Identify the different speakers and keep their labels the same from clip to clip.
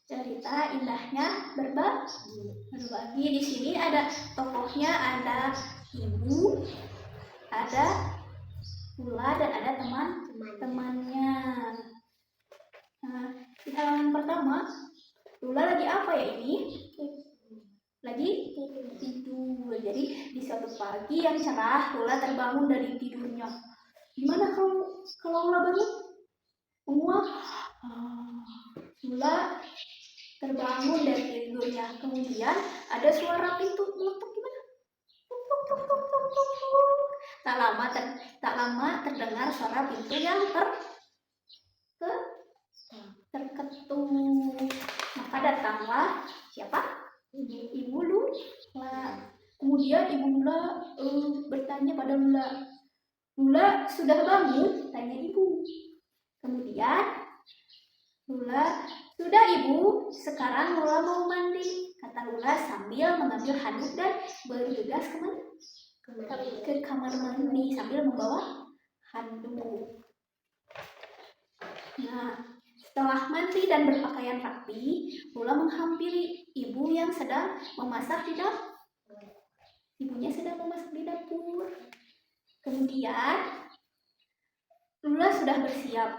Speaker 1: cerita indahnya berbagi. Di sini ada tokohnya, ada ibu, ada Lula, dan ada teman-temannya. Nah, di halaman pertama, Lula lagi apa ya ini? Lagi tidur. Jadi di suatu pagi yang cerah, Lula terbangun dari tidurnya. Gimana kalau Lula bangun? Muak. Lula terbangun dari tidurnya. Kemudian ada suara pintu meletuk. Gimana? Tuk, tuk, tuk, tuk, tuk, tuk, tuk. Tak lama terdengar suara pintu yang terketuk. Maka datanglah siapa? Ibu Lula. Kemudian Ibu Lula bertanya pada Lula. Lula sudah bangun? Tanya ibu. Kemudian Lula, sudah ibu, sekarang Lula mau mandi, kata Lula sambil mengambil handuk dan bergegas ke kamar mandi sambil membawa handuk. Nah, setelah mandi dan berpakaian rapi, Lula menghampiri ibu yang sedang memasak di dapur. Ibunya sedang memasak di dapur. Kemudian Lula sudah bersiap.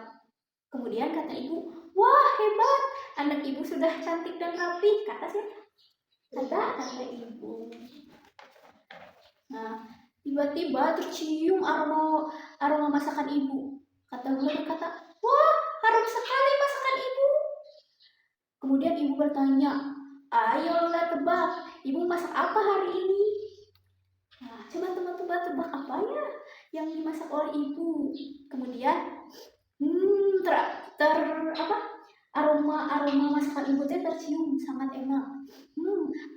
Speaker 1: Kemudian kata ibu, wah hebat, anak ibu sudah cantik dan rapi. Kata siapa? Kata ibu. Nah, tiba-tiba tercium aroma masakan ibu. Kata Lula berkata, wah harum sekali masakan ibu. Kemudian ibu bertanya, ayo Lula tebak, ibu masak apa hari ini? Nah, coba teman-teman tebak apa ya yang dimasak oleh ibu. Kemudian aroma masakan ibu tercium sangat enak.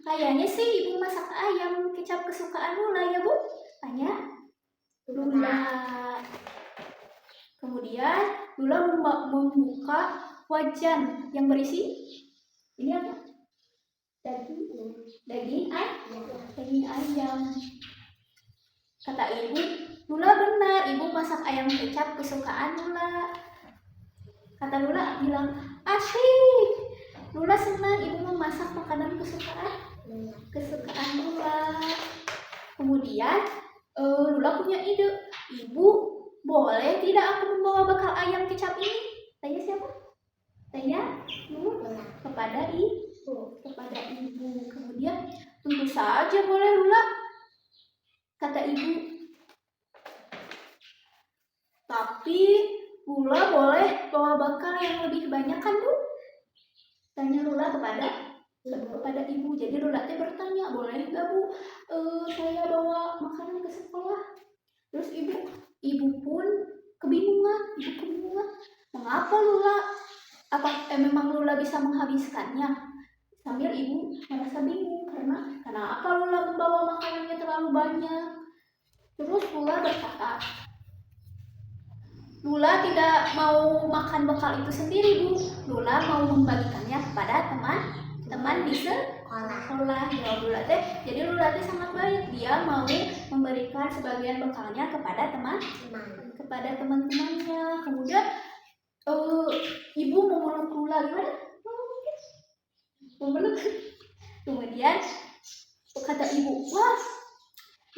Speaker 1: Kayaknya sih ibu masak ayam kecap kesukaan Lula ya bu? Tanya Lula. Kemudian Lula membuka wajan yang berisi ini apa? Daging ayam. Kata ibu, Lula benar, ibu masak ayam kecap kesukaan Lula. Kata Lula bilang, asyik. Lula senang ibu memasak makanan kesukaan Lula. Kemudian Lula punya ide, ibu boleh tidak aku membawa bekal ayam kecap ini? Tanya siapa? Tanya Lula kepada ibu. Kemudian tentu saja boleh Lula, kata ibu. Tapi Lula boleh bawa bekal yang lebih banyak kan bu? Tanya Lula kepada ibu. Jadi Lula bertanya, boleh nggak bu saya bawa makanan ke sekolah? Terus ibu pun kebingungan. Mengapa Lula? Memang Lula bisa menghabiskannya? Sambil ibu merasa bingung karena kenapa Lula membawa makanannya terlalu banyak. Terus Lula berkata, Lula tidak mau makan bekal itu sendiri bu. Lula mau membagikannya kepada teman-teman di sekolah. Ya Lula teh. Jadi Lula teh sangat baik. Dia mau memberikan sebagian bekalnya kepada teman-temannya. Kemudian ibu memeluk Lula. Gimana? Memeluk. Kemudian kata ibu, wah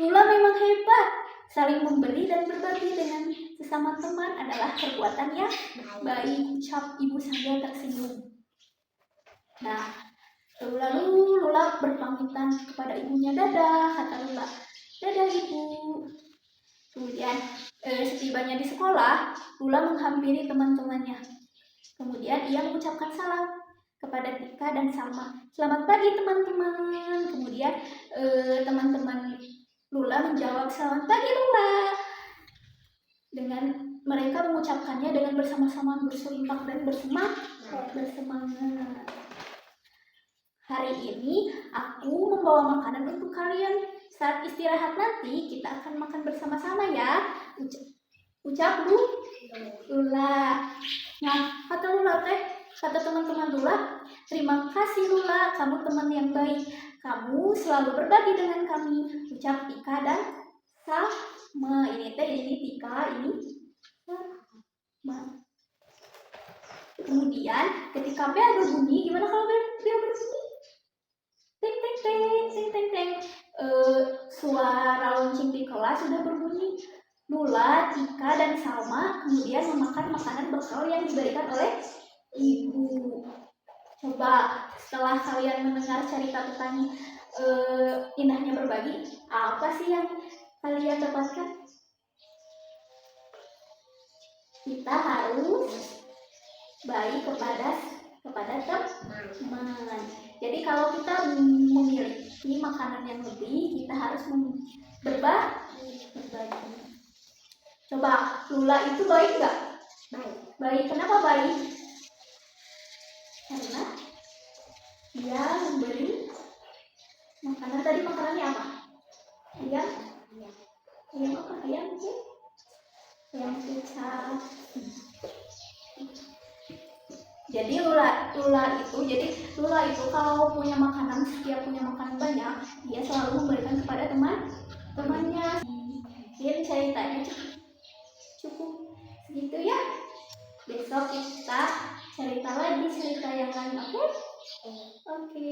Speaker 1: Lula memang hebat. Saling memberi dan berbagi dengan sesama teman adalah perbuatan yang baik, ucap ibu sambil tersenyum. Nah, lalu Lula berpamitan kepada ibunya, dadah, kata Lula. Dadah ibu. Kemudian setibanya di sekolah, Lula menghampiri teman-temannya. Kemudian ia mengucapkan salam kepada Tika dan Salma. Selamat pagi teman-teman. Kemudian teman-teman Lula menjawab, selamat pagi Lula. Dengan mereka mengucapkannya dengan bersama-sama berselimpak dan bersemangat. Hari ini aku membawa makanan untuk kalian. Saat istirahat nanti kita akan makan bersama-sama ya. Ucap Lula. Nah, kata teman-teman Lula, terima kasih Lula, kamu teman yang baik. Kamu selalu berbagi dengan kami. Ucap Tika dan Salma. Ini Tika, ini Salma. Kemudian Kemudian ketika bel berbunyi, gimana kalau bel berbunyi? Teng teng teng teng teng teng. Suara lonceng di kelas sudah berbunyi. Lula, Tika, dan Salma kemudian memakan makanan bekal yang diberikan oleh ibu. Coba setelah kalian mendengar cerita tentang indahnya berbagi, apa sih yang kalian dapatkan? Kita harus baik kepada teman. Jadi kalau kita memiliki makanan yang lebih, kita harus berbagi. Coba, Lula itu baik nggak? Baik. Kenapa baik? Karena dia memberi makanan. Tadi makanannya apa? Ayam apa? Ayam kecap. Jadi Lula itu kalau punya makanan, setiap punya makanan banyak, dia selalu memberikan kepada temannya. Mungkin ceritanya cukup segitu ya. Besok kita cerita lagi cerita yang lain, oke? Oke.